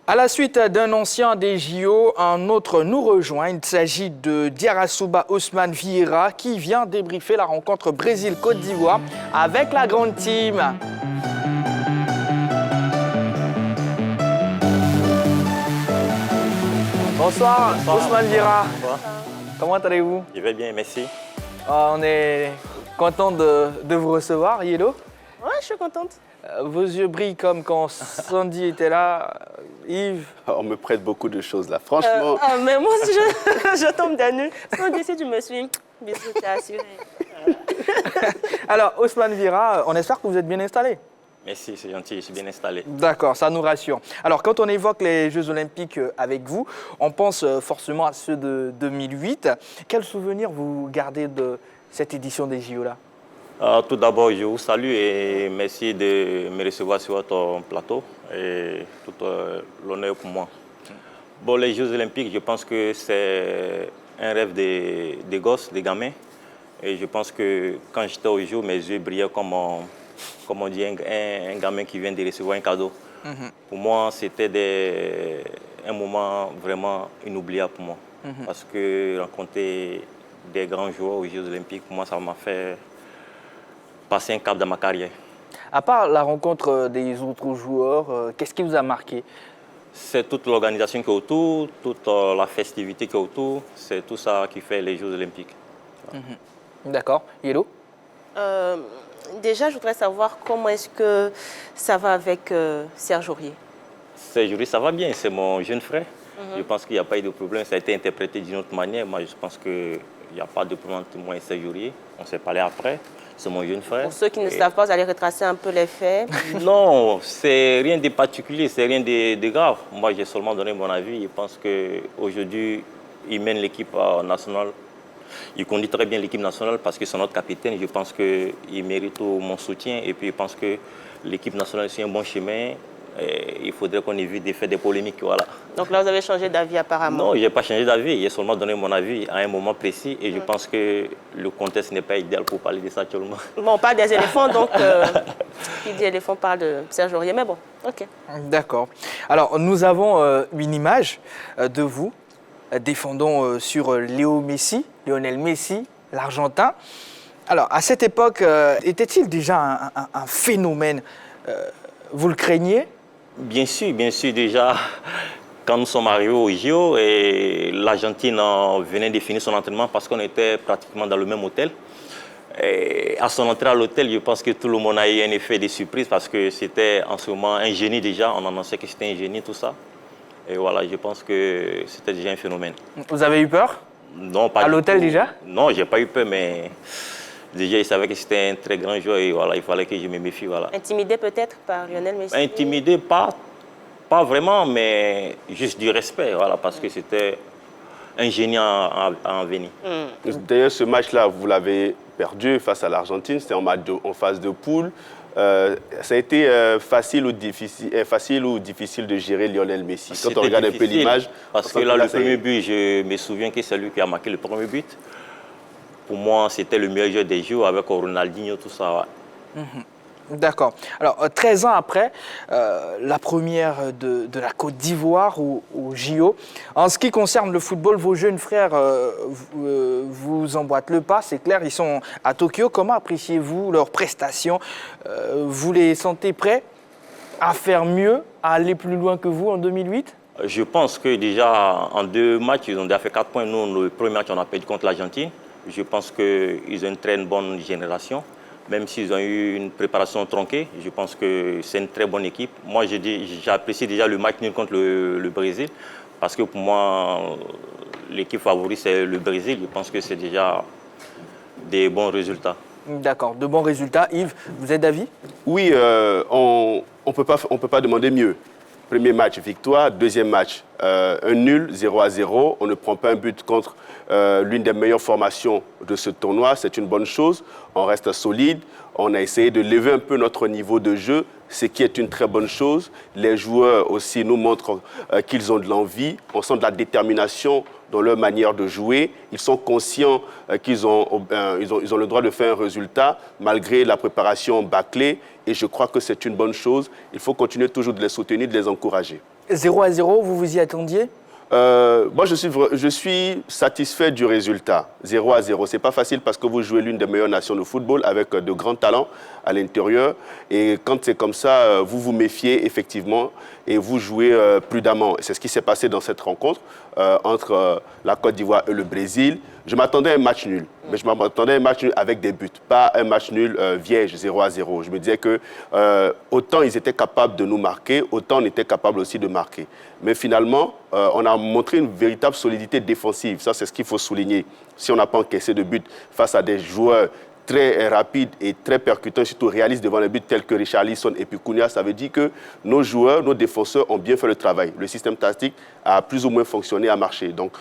À la suite d'un ancien des JO, un autre nous rejoint. Il s'agit de Diarra Ousmane Vieira qui vient débriefer la rencontre Brésil-Côte d'Ivoire avec la grande team. Bonsoir, Ousmane Vieira. Comment allez-vous? Je vais bien, merci. On est content de vous recevoir, Yellow. Ouais, je suis contente. Vos yeux brillent comme quand Sandy était là. Yves? On me prête beaucoup de choses là, franchement. Mais moi aussi, je tombe des nues. Sandy, si tu me suis, bisous, t'es assuré. Alors, Ousmane Vieira, on espère que vous êtes bien installé. Merci, c'est gentil, je suis bien installé. D'accord, ça nous rassure. Alors, quand on évoque les Jeux Olympiques avec vous, on pense forcément à ceux de 2008. Quels souvenirs vous gardez de cette édition des JO là? Tout d'abord, je vous salue et merci de me recevoir sur votre plateau. Et tout l'honneur pour moi. Bon, les Jeux Olympiques, je pense que c'est un rêve des gosses, des gamins. Et je pense que quand j'étais aux Jeux, mes yeux brillaient comme on dit, un gamin qui vient de recevoir un cadeau. Pour moi, c'était un moment vraiment inoubliable pour moi. Parce que rencontrer des grands joueurs aux Jeux Olympiques, pour moi, ça m'a fait passer un cap dans ma carrière. À part la rencontre des autres joueurs, qu'est-ce qui vous a marqué? C'est toute l'organisation qui est autour, toute la festivité qui est autour. C'est tout ça qui fait les Jeux Olympiques. D'accord. Yellow? Déjà, je voudrais savoir comment est-ce que ça va avec Serge Aurier. Serge Aurier, ça va bien, c'est mon jeune frère. Je pense qu'il n'y a pas eu de problème, ça a été interprété d'une autre manière. Moi, je pense qu'il n'y a pas de problème entre moi et Serge Aurier. On s'est parlé après, c'est mon jeune frère. Pour ceux qui ne savent pas, vous allez retracer un peu les faits. Non, c'est rien de particulier, c'est rien de grave. Moi, j'ai seulement donné mon avis. Je pense qu'aujourd'hui, il mène l'équipe nationale. Il conduit très bien l'équipe nationale parce que c'est notre capitaine. Je pense qu'il mérite tout mon soutien. Et puis, je pense que l'équipe nationale, c'est un bon chemin. Et il faudrait qu'on évite de faire des polémiques. Voilà. Donc là, vous avez changé d'avis apparemment. Non, je n'ai pas changé d'avis. J'ai seulement donné mon avis à un moment précis. Et je pense que le contexte n'est pas idéal pour parler de ça actuellement. Bon, on parle des éléphants, donc qui dit éléphant parle de Serge Aurier. Mais bon, ok. D'accord. Alors, nous avons une image de vous défendant sur Lionel Messi, l'Argentin. Alors, à cette époque, était-il déjà un phénomène? Vous le craignez? Bien sûr, déjà, quand nous sommes arrivés au JO, l'Argentine venait de finir son entraînement parce qu'on était pratiquement dans le même hôtel. Et à son entrée à l'hôtel, je pense que tout le monde a eu un effet de surprise parce que c'était en ce moment un génie déjà. On annonçait que c'était un génie, tout ça. Et voilà, je pense que c'était déjà un phénomène. Vous avez eu peur? Non, pas du tout. À l'hôtel déjà? Non, je n'ai pas eu peur, mais déjà, il savait que c'était un très grand joueur et voilà, il fallait que je me méfie. Voilà. Intimidé peut-être par Lionel Messi? Intimidé, pas vraiment, mais juste du respect, voilà, parce que c'était un génie en venir. D'ailleurs, ce match-là, vous l'avez perdu face à l'Argentine, c'était en phase de poule. Ça a été facile ou difficile de gérer Lionel Messi? Quand on regarde un peu l'image. Parce que là, le premier but, je me souviens que c'est lui qui a marqué le premier but. Pour moi, c'était le meilleur joueur des Jeux avec Ronaldinho, tout ça. Ouais. D'accord. Alors, 13 ans après, la première de la Côte d'Ivoire au JO. En ce qui concerne le football, vos jeunes frères vous emboîtent le pas, c'est clair, ils sont à Tokyo. Comment appréciez-vous leurs prestations? Vous les sentez prêts à faire mieux, à aller plus loin que vous en 2008? Je pense que déjà, en 2 matchs, ils ont déjà fait 4 points. Nous, le premier match, on a perdu contre l'Argentine. Je pense qu'ils ont une très bonne génération. Même s'ils ont eu une préparation tronquée, je pense que c'est une très bonne équipe. Moi, j'apprécie déjà le match nul contre le Brésil, parce que pour moi, l'équipe favorite, c'est le Brésil. Je pense que c'est déjà des bons résultats. D'accord, de bons résultats. Yves, vous êtes d'avis? Oui, on ne peut pas demander mieux. Premier match, victoire. Deuxième match, un nul, 0-0. On ne prend pas un but contre l'une des meilleures formations de ce tournoi. C'est une bonne chose. On reste solide. On a essayé de lever un peu notre niveau de jeu, ce qui est une très bonne chose. Les joueurs aussi nous montrent qu'ils ont de l'envie. On sent de la détermination dans leur manière de jouer. Ils sont conscients qu'ils ont le droit de faire un résultat malgré la préparation bâclée. Et je crois que c'est une bonne chose. Il faut continuer toujours de les soutenir, de les encourager. 0-0, vous vous y attendiez? Moi, je suis satisfait du résultat. 0-0. Ce n'est pas facile parce que vous jouez l'une des meilleures nations de football avec de grands talents à l'intérieur. Et quand c'est comme ça, vous vous méfiez effectivement et vous jouez prudemment. C'est ce qui s'est passé dans cette rencontre entre la Côte d'Ivoire et le Brésil. Je m'attendais à un match nul, mais je m'attendais à un match nul avec des buts, pas un match nul vierge, 0-0. Je me disais que autant ils étaient capables de nous marquer, autant on était capable aussi de marquer. Mais finalement, on a montré une véritable solidité défensive. Ça, c'est ce qu'il faut souligner. Si on n'a pas encaissé de but face à des joueurs très rapides et très percutants, surtout réalistes devant les buts tels que Richarlison et puis Cunha, ça veut dire que nos joueurs, nos défenseurs ont bien fait le travail. Le système tactique a plus ou moins fonctionné, a marché. Donc,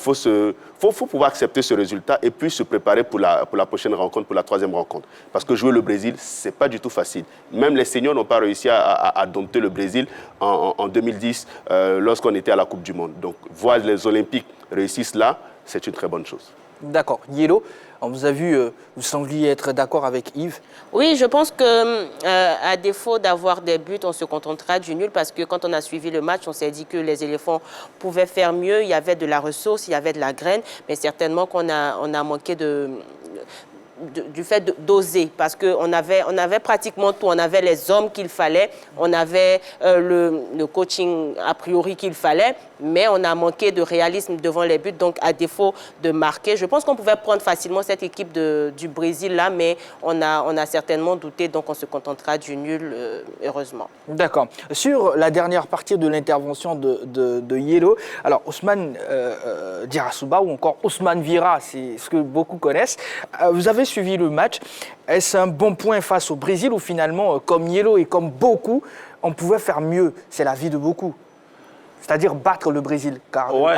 faut pouvoir accepter ce résultat et puis se préparer pour la prochaine rencontre, pour la troisième rencontre. Parce que jouer le Brésil, c'est pas du tout facile. Même les seniors n'ont pas réussi à dompter le Brésil en 2010 lorsqu'on était à la Coupe du Monde. Donc, voir les Olympiques réussir cela, c'est une très bonne chose. D'accord. Yellow, on vous a vu, vous sembliez être d'accord avec Yves. Oui, je pense que à défaut d'avoir des buts, on se contentera du nul parce que quand on a suivi le match, on s'est dit que les éléphants pouvaient faire mieux. Il y avait de la ressource, il y avait de la graine, mais certainement qu'on a manqué du fait d'oser parce qu'on avait pratiquement tout. On avait les hommes qu'il fallait, on avait le coaching a priori qu'il fallait, mais on a manqué de réalisme devant les buts. Donc, à défaut de marquer, je pense qu'on pouvait prendre facilement cette équipe du Brésil là, mais on a certainement douté, donc on se contentera du nul, heureusement. D'accord. Sur la dernière partie de l'intervention de Yellow, alors Ousmane Dirasouba ou encore Ousmane Vira, c'est ce que beaucoup connaissent. Vous avez suivi le match. Est-ce un bon point face au Brésil ou finalement, comme Yellow et comme beaucoup, on pouvait faire mieux? C'est l'avis de beaucoup. C'est-à-dire battre le Brésil. Oui,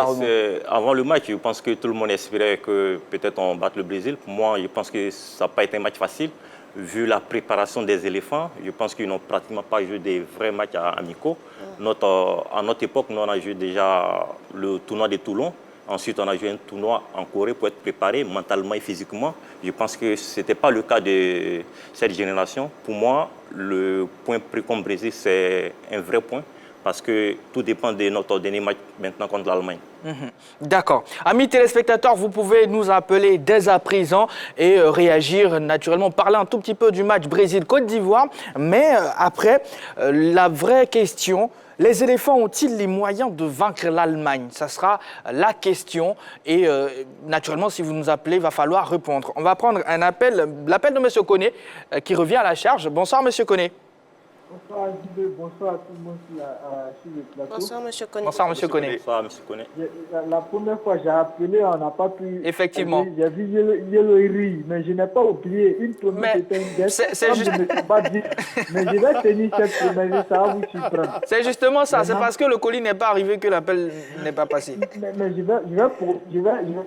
avant le match, je pense que tout le monde espérait que peut-être on batte le Brésil. Pour moi, je pense que ça n'a pas été un match facile. Vu la préparation des éléphants, je pense qu'ils n'ont pratiquement pas joué des vrais matchs amicaux. À notre époque, nous, on a joué déjà le tournoi de Toulon. Ensuite, on a joué un tournoi en Corée pour être préparé mentalement et physiquement. Je pense que ce n'était pas le cas de cette génération. Pour moi, le point pris comme Brésil, c'est un vrai point. Parce que tout dépend de notre dernier match maintenant contre l'Allemagne. D'accord. Amis téléspectateurs, vous pouvez nous appeler dès à présent et réagir naturellement, parler un tout petit peu du match Brésil-Côte d'Ivoire. Mais après, la vraie question, les éléphants ont-ils les moyens de vaincre l'Allemagne? Ça sera la question. Et naturellement, si vous nous appelez, il va falloir répondre. On va prendre un appel, l'appel de M. Koné qui revient à la charge. Bonsoir, M. Koné. Bonsoir, Guy, bonsoir à tout le monde sur le plateau. Bonsoir, M. Koné. Bonsoir, M. Koné. Bonsoir, M. Koné. La première fois que j'ai appelé, on n'a pas pu... Effectivement. J'ai vu Yellow Iri, mais je n'ai pas oublié. Une promesse était une dette. C'est juste... Je ne pas dit, mais je vais tenir cette promesse, ça va vous surprendre. C'est justement ça. C'est parce que le colis n'est pas arrivé que l'appel n'est pas passé. Mais je vais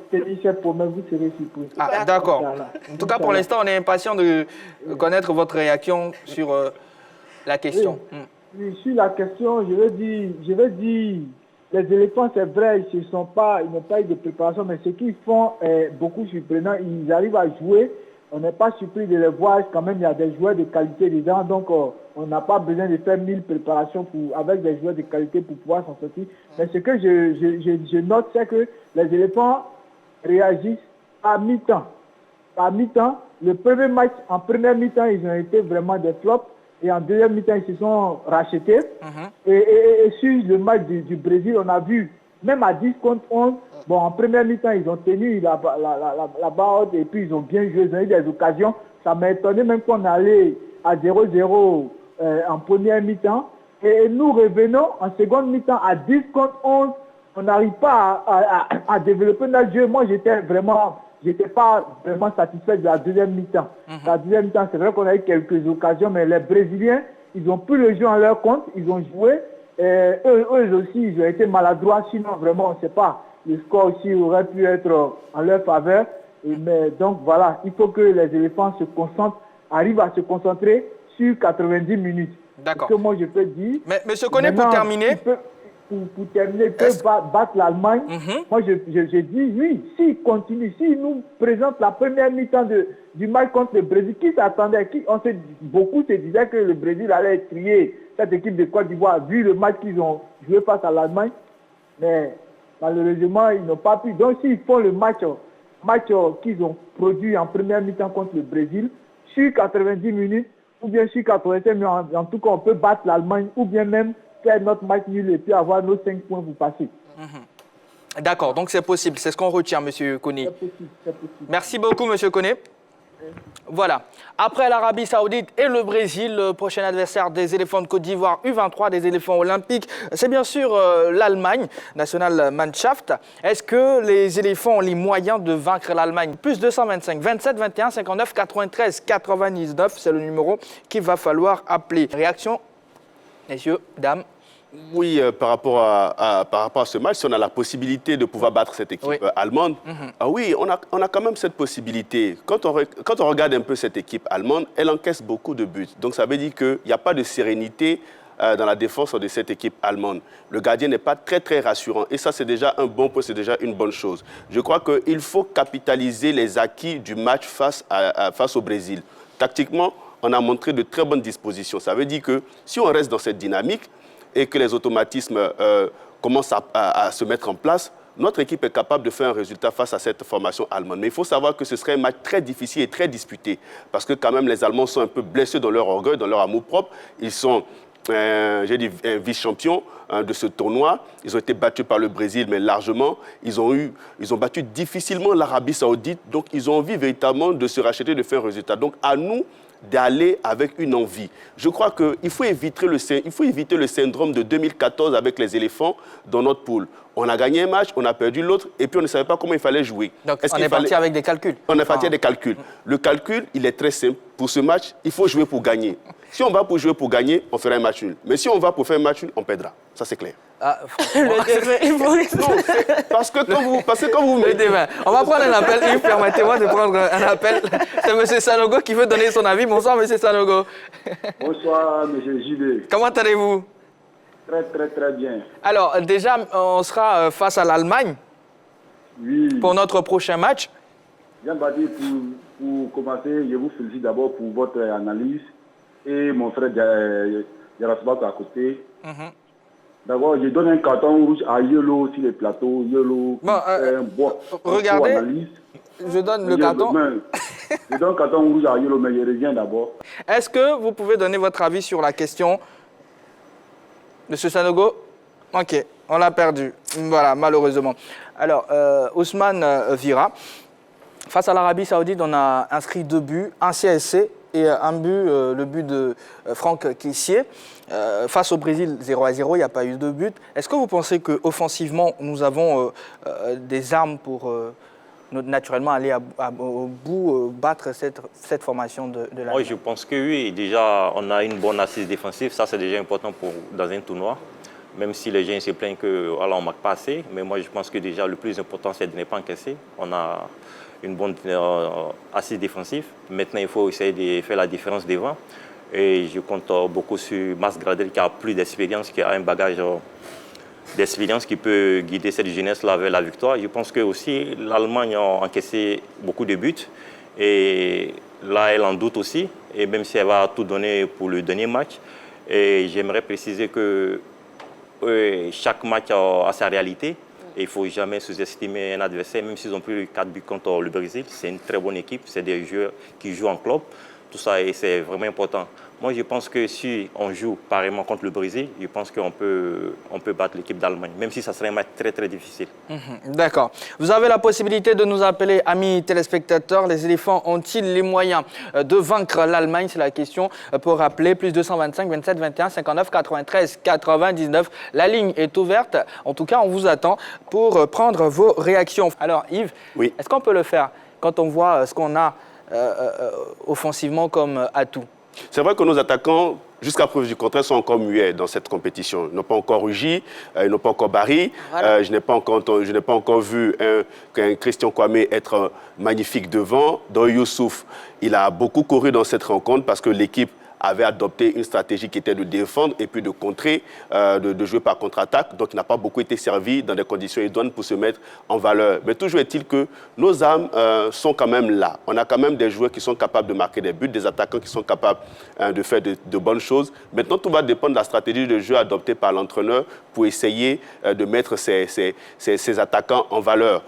tenir cette promesse, vous serez surpris. Ah, d'accord. En tout cas, pour l'instant, on est impatient de connaître votre réaction sur... la question. Oui, sur la question, je vais dire, les éléphants, c'est vrai, ils n'ont pas eu de préparation, mais ce qu'ils font est beaucoup surprenant. Ils arrivent à jouer, on n'est pas surpris de les voir, quand même, il y a des joueurs de qualité dedans, donc on n'a pas besoin de faire 1000 préparations avec des joueurs de qualité pour pouvoir s'en sortir. Mais ce que je note, c'est que les éléphants réagissent à mi-temps. À mi-temps, le premier match, en première mi-temps, ils ont été vraiment des flops. Et en deuxième mi-temps, ils se sont rachetés. Et sur le match du Brésil, on a vu, même à 10 contre 11, bon, en première mi-temps, ils ont tenu la barre et puis ils ont bien joué, ils ont eu des occasions. Ça m'a étonné même qu'on allait à 0-0 en première mi-temps. Et nous revenons en seconde mi-temps à 10 contre 11. On n'arrive pas à développer notre jeu. Moi, j'étais pas vraiment satisfait de la deuxième mi-temps. La deuxième mi-temps, c'est vrai qu'on a eu quelques occasions, mais les Brésiliens, ils ont pris le jeu en leur compte, ils ont joué. Eux aussi, ils ont été maladroits, sinon vraiment, on ne sait pas. Le score aussi aurait pu être en leur faveur. Mais donc voilà, il faut que les éléphants arrivent à se concentrer sur 90 minutes. D'accord. Ce que moi je peux dire. Mais M. Koné, pour terminer, pour terminer, ils peuvent battre l'Allemagne. Moi, je dis oui, s'ils continuent, s'ils nous présentent la première mi-temps du match contre le Brésil, qui s'attendait, beaucoup se disaient que le Brésil allait trier cette équipe de Côte d'Ivoire, vu le match qu'ils ont joué face à l'Allemagne. Mais malheureusement, ils n'ont pas pu. Donc, s'ils font le match qu'ils ont produit en première mi-temps contre le Brésil, sur 90 minutes, ou bien sur 85 minutes, en tout cas, on peut battre l'Allemagne, ou bien même faire notre match nul et puis avoir nos 5 points pour passer. D'accord, donc c'est possible. C'est ce qu'on retient, M. Koné. C'est possible. Merci beaucoup, M. Koné. Voilà. Après l'Arabie Saoudite et le Brésil, le prochain adversaire des éléphants de Côte d'Ivoire U23, des éléphants olympiques, c'est bien sûr l'Allemagne, National Mannschaft. Est-ce que les éléphants ont les moyens de vaincre l'Allemagne? Plus 225, 27, 21, 59, 93, 99, c'est le numéro qu'il va falloir appeler. Réaction, messieurs, dames? Oui, par rapport à ce match, si on a la possibilité de pouvoir battre cette équipe allemande, oui, on a quand même cette possibilité. Quand on regarde un peu cette équipe allemande, elle encaisse beaucoup de buts. Donc ça veut dire qu'il n'y a pas de sérénité dans la défense de cette équipe allemande. Le gardien n'est pas très, très rassurant. Et ça, c'est déjà un bon point, c'est déjà une bonne chose. Je crois qu'il faut capitaliser les acquis du match face au Brésil. Tactiquement, on a montré de très bonnes dispositions. Ça veut dire que si on reste dans cette dynamique, et que les automatismes commencent à se mettre en place, notre équipe est capable de faire un résultat face à cette formation allemande. Mais il faut savoir que ce serait un match très difficile et très disputé, parce que quand même les Allemands sont un peu blessés dans leur orgueil, dans leur amour-propre. Ils sont, j'ai dit, vice-champions de ce tournoi. Ils ont été battus par le Brésil, mais largement. Ils ont battu difficilement l'Arabie Saoudite, donc ils ont envie véritablement de se racheter, de faire un résultat. Donc à nous d'aller avec une envie. Je crois qu'il faut éviter le syndrome de 2014 avec les éléphants dans notre poule. On a gagné un match, on a perdu l'autre, et puis on ne savait pas comment il fallait jouer. Donc on est parti avec des calculs. On est parti avec des calculs. Le calcul, il est très simple. Pour ce match, il faut jouer pour gagner. Si on va pour jouer pour gagner, on fera un match nul. Mais si on va pour faire un match nul, on perdra. Ça, c'est clair. Ah, parce que quand vous mettez... On va prendre un appel. Yves, permettez-moi de prendre un appel. C'est M. Sanogo qui veut donner son avis. Bonsoir, M. Sanogo. Bonsoir, M. JD. Comment allez-vous? Très, très, très bien. Alors, déjà, on sera face à l'Allemagne pour notre prochain match. Bien, Badi, pour commencer, je vous félicite d'abord pour votre analyse. Et mon frère Yarasbak à côté. D'abord, je donne un carton rouge à Yolo sur les plateaux. Yolo, regardez, je donne le carton. Je donne un carton rouge à Yolo, mais je reviens d'abord. Est-ce que vous pouvez donner votre avis sur la question, Monsieur Sanogo? Ok, on l'a perdu. Voilà, malheureusement. Alors, Ousmane Vira, face à l'Arabie Saoudite, on a inscrit 2 buts, un CSC et un but, le but de Franck Kessié. Face au Brésil, 0-0, il n'y a pas eu de but. Est-ce que vous pensez qu'offensivement, nous avons des armes pour naturellement aller au bout, battre cette formation de la... Oui, je pense que oui. Déjà, on a une bonne assise défensive. Ça, c'est déjà important dans un tournoi. Même si les gens se plaignent qu'on ne marque pas assez. Mais moi, je pense que déjà, le plus important, c'est de ne pas encaisser. On a une bonne assise défensive. Maintenant, il faut essayer de faire la différence devant. Et je compte beaucoup sur Mas Gradel qui a plus d'expérience, qui a un bagage d'expérience qui peut guider cette jeunesse-là vers la victoire. Je pense que aussi l'Allemagne a encaissé beaucoup de buts. Et là, elle en doute aussi. Et même si elle va tout donner pour le dernier match. Et j'aimerais préciser que chaque match a sa réalité. Et il ne faut jamais sous-estimer un adversaire, même s'ils ont pris 4 buts contre le Brésil. C'est une très bonne équipe, c'est des joueurs qui jouent en club. Tout ça, et c'est vraiment important. Moi, je pense que si on joue pareillement contre le Brésil, je pense qu'on peut battre l'équipe d'Allemagne, même si ça serait un match très, très difficile. D'accord. Vous avez la possibilité de nous appeler, amis téléspectateurs. Les éléphants ont-ils les moyens de vaincre l'Allemagne? C'est la question pour rappeler. Plus 225, 27, 21, 59, 93, 99. La ligne est ouverte. En tout cas, on vous attend pour prendre vos réactions. Alors, Yves, oui. Est-ce qu'on peut le faire quand on voit ce qu'on a offensivement comme atout? C'est vrai que nos attaquants, jusqu'à preuve du contraire, sont encore muets dans cette compétition. Ils n'ont pas encore rugi, ils n'ont pas encore barri. Voilà. Je n'ai pas encore vu un Christian Kwame être magnifique devant. Dans Youssouf, il a beaucoup couru dans cette rencontre parce que l'équipe avait adopté une stratégie qui était de défendre et puis de contrer, de jouer par contre-attaque. Donc, il n'a pas beaucoup été servi dans des conditions idoines pour se mettre en valeur. Mais toujours est-il que nos armes sont quand même là. On a quand même des joueurs qui sont capables de marquer des buts, des attaquants qui sont capables de faire de bonnes choses. Maintenant, tout va dépendre de la stratégie de jeu adoptée par l'entraîneur pour essayer de mettre ces attaquants en valeur.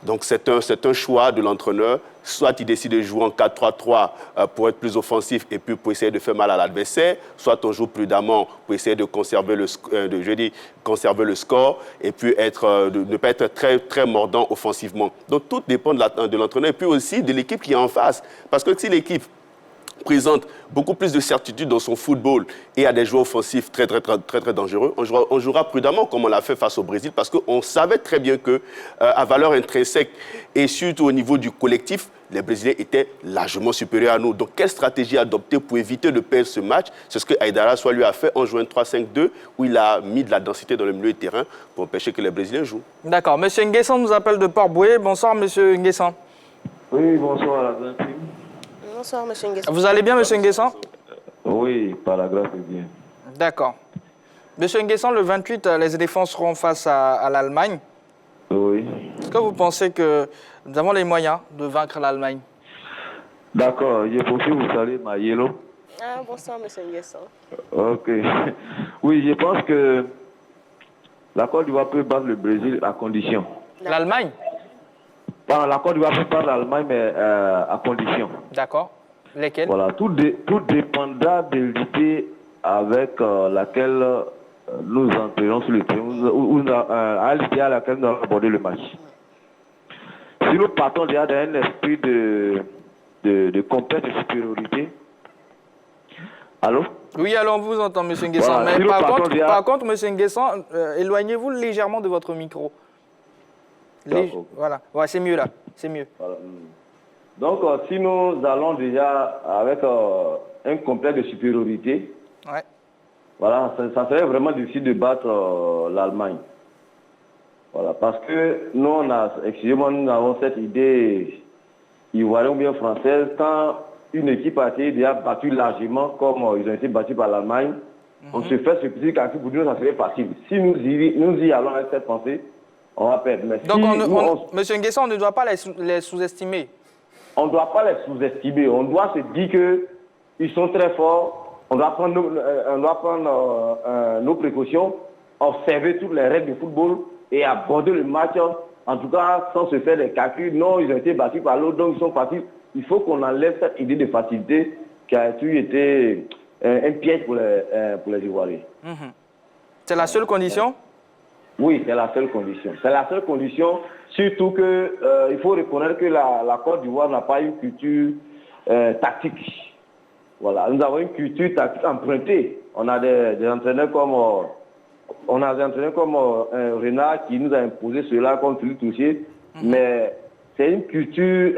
Donc, c'est un choix de l'entraîneur. Soit il décide de jouer en 4-3-3 pour être plus offensif et puis pour essayer de faire mal à l'adversaire. Soit on joue prudemment pour essayer de conserver le score et puis ne pas être très, très mordant offensivement. Donc, tout dépend de l'entraîneur et puis aussi de l'équipe qui est en face. Parce que si l'équipe présente beaucoup plus de certitude dans son football et a des joueurs offensifs très, très, très, très, très dangereux, on jouera prudemment comme on l'a fait face au Brésil parce qu'on savait très bien qu'à valeur intrinsèque et surtout au niveau du collectif, les Brésiliens étaient largement supérieurs à nous. Donc, quelle stratégie adopter pour éviter de perdre ce match? C'est ce que Aïdara Sow lui a fait en jouant 3-5-2 où il a mis de la densité dans le milieu de terrain pour empêcher que les Brésiliens jouent. D'accord. Monsieur Nguessan nous appelle de Port-Boué. Bonsoir, monsieur Nguessan. Oui, bonsoir à la grande team. Bonsoir, monsieur Nguessan. Vous allez bien, monsieur Nguessan? Oui, par la grâce de Dieu. D'accord. Monsieur Nguessan, le 28, les éléphants seront face à l'Allemagne. Oui. Est-ce que vous pensez que nous avons les moyens de vaincre l'Allemagne? D'accord, je poursuis vous saluer, Mayelo. Ah, bonsoir, monsieur Nguessan. Ok. Oui, je pense que la Côte d'Ivoire peut battre le Brésil à condition. L'Allemagne? Pas la Côte d'Ivoire peut battre l'Allemagne, mais à condition. D'accord. Lesquels? Voilà, tout dépendra de l'idée avec laquelle nous entrons sur le terrain, à l'idée à laquelle nous allons aborder le match. Si nous partons déjà d'un esprit de complexe de supériorité. Allô? Oui, alors on vous entend, monsieur Nguessan. Voilà, Mais si par contre, monsieur Nguessan, éloignez-vous légèrement de votre micro. Voilà, ouais, c'est mieux là, c'est mieux. Voilà. Donc, si nous allons déjà avec un complexe de supériorité, Ouais. voilà, ça serait vraiment difficile de battre l'Allemagne. Voilà, parce que nous, excusez-moi, nous avons cette idée ivoirienne ou bien française, quand une équipe a été déjà battue largement, comme ils ont été battus par l'Allemagne, on se fait ce petit calcul pour nous, ça serait facile. Si nous y allons avec cette pensée, on va perdre. Mais Donc, monsieur Nguessan, on ne doit pas les sous-estimer. On ne doit pas les sous-estimer. On doit se dire qu'ils sont très forts. On doit prendre nos précautions, observer toutes les règles du football et aborder le match, en tout cas sans se faire des calculs. Non, ils ont été battus par l'autre, donc ils sont faciles. Il faut qu'on enlève cette idée de facilité qui a toujours été un piège pour les Ivoiriens. C'est la seule condition? Oui, c'est la seule condition. C'est la seule condition, surtout qu'il faut reconnaître que la Côte d'Ivoire n'a pas une culture tactique. Voilà, nous avons une culture tactique empruntée. On a des entraîneurs comme Renard qui nous a imposé cela comme Philippe Touché, mais c'est une culture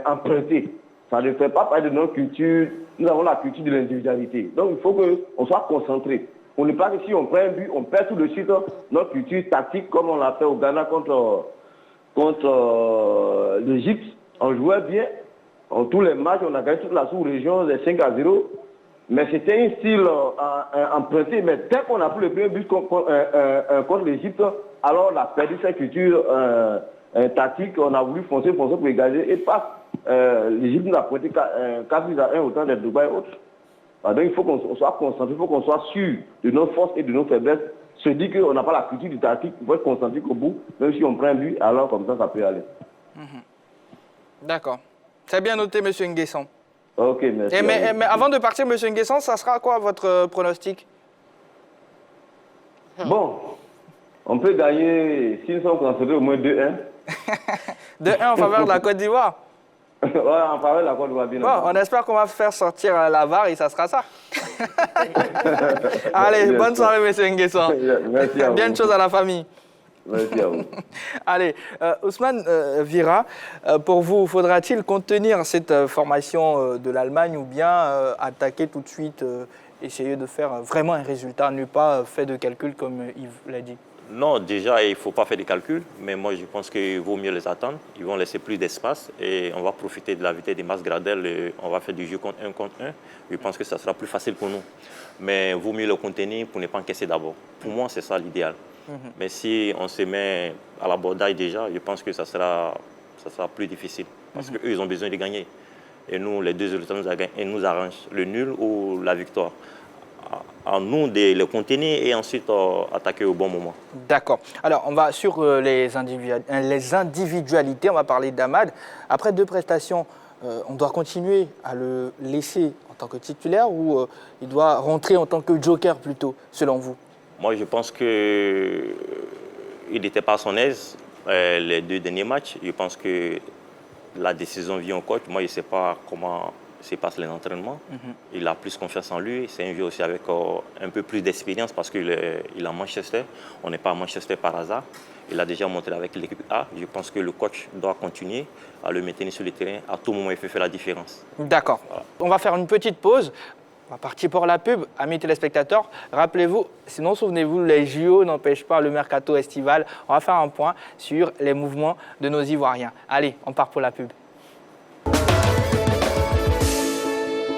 empruntée. Ça ne fait pas partie de notre culture. Nous avons la culture de l'individualité. Donc il faut qu'on soit concentré. On n'est pas que si on prend un but, on perd tout de suite notre culture tactique comme on l'a fait au Ghana contre l'Égypte. On jouait bien. En tous les matchs, on a gagné toute la sous-région des 5-0. Mais c'était un style emprunté. Mais dès qu'on a pris le premier but contre l'Égypte, alors on a perdu cette culture tactique. On a voulu foncer pour égaler. Et pas, l'Égypte nous a prêté 4-1 au temps des Dubaï et autres. Donc il faut qu'on soit concentré, il faut qu'on soit sûr de nos forces et de nos faiblesses. Se dire qu'on n'a pas la culture du tactique, il faut être concentré qu'au bout. Même si on prend un but, alors comme ça peut aller. D'accord. Très bien noté, monsieur Nguessan. Ok, merci. Mais avant de partir, monsieur Nguessan, ça sera quoi votre pronostic? Bon, on peut gagner, si nous sommes concentrés, au moins 2-1. 2-1 en faveur de la Côte d'Ivoire? Ouais, en faveur de la Côte d'Ivoire, bien. Bon, on espère qu'on va faire sortir la VAR et ça sera ça. Allez, bonne soirée, monsieur Nguessan. Merci à vous. Bien de choses à la famille. Merci à vous. Allez, Ousmane Vira, pour vous, faudra-t-il contenir cette formation de l'Allemagne ou bien attaquer tout de suite, essayer de faire vraiment un résultat, ne pas faire de calcul comme Yves l'a dit? Non, déjà, il ne faut pas faire des calculs, mais moi, je pense qu'il vaut mieux les attendre. Ils vont laisser plus d'espace et on va profiter de la vitesse des masses Gradel et on va faire du jeu contre un. Je pense que ça sera plus facile pour nous. Mais il vaut mieux le contenir pour ne pas encaisser d'abord. Pour moi, c'est ça l'idéal. Mais si on se met à l'abordage déjà, je pense que ça sera plus difficile. Parce qu'eux, ils ont besoin de gagner. Et nous, les deux résultats nous arrangent le nul ou la victoire. À nous de les contenir et ensuite attaquer au bon moment. D'accord. Alors, on va sur les individualités. On va parler d'Amad. Après 2 prestations, on doit continuer à le laisser en tant que titulaire ou il doit rentrer en tant que joker plutôt, selon vous? Moi, je pense qu'il n'était pas à son aise les 2 derniers matchs. Je pense que la décision vient au coach. Moi, je ne sais pas comment se passent les entraînements. Il a plus confiance en lui. C'est un joueur aussi avec un peu plus d'expérience parce qu'il est à Manchester. On n'est pas à Manchester par hasard. Il a déjà montré avec l'équipe A. Je pense que le coach doit continuer à le maintenir sur le terrain. À tout moment, il peut faire la différence. D'accord. Voilà. On va faire une petite pause. On va partir pour la pub. Amis téléspectateurs, rappelez-vous, sinon souvenez-vous, les JO n'empêchent pas le mercato estival. On va faire un point sur les mouvements de nos Ivoiriens. Allez, on part pour la pub.